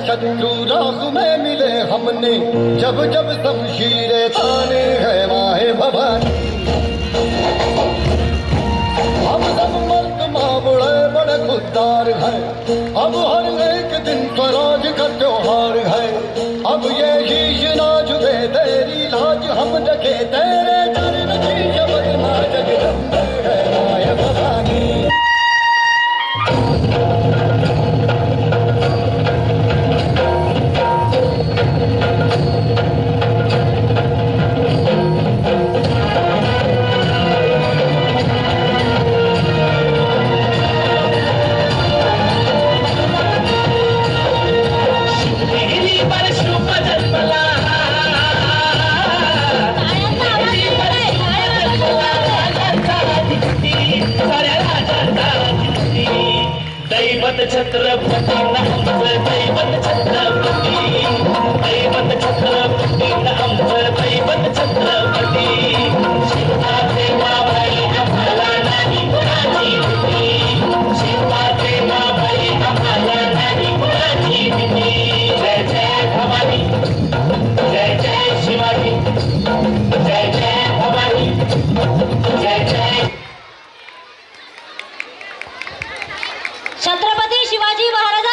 शत्रु राह में मिले हमने, जब जब शमशीरें ताने है माहे भवानी। हम सब मर्द माँ बड़े बड़े खुददार हैं, अब हर एक दिन स्वराज का त्योहार है। अब ये शीश ना झुके तेरी लाज हम रखे, तेरे डर नहीं बदना जगदम्बे है माहे भवानी। छत्रपती दैवत छत्रपती, दैवत छत्रपती आमचं दैवत छत्रपती। शिवाचे माभाई आम्हाला नाही कुणाची भीती, शिवाचे माभाई आम्हाला नाही कुणाची भीती। जय जय भवानी, जय जय शिवाजी, जय जय भवानी, जय जय। छत्रपती शिवाजी महाराज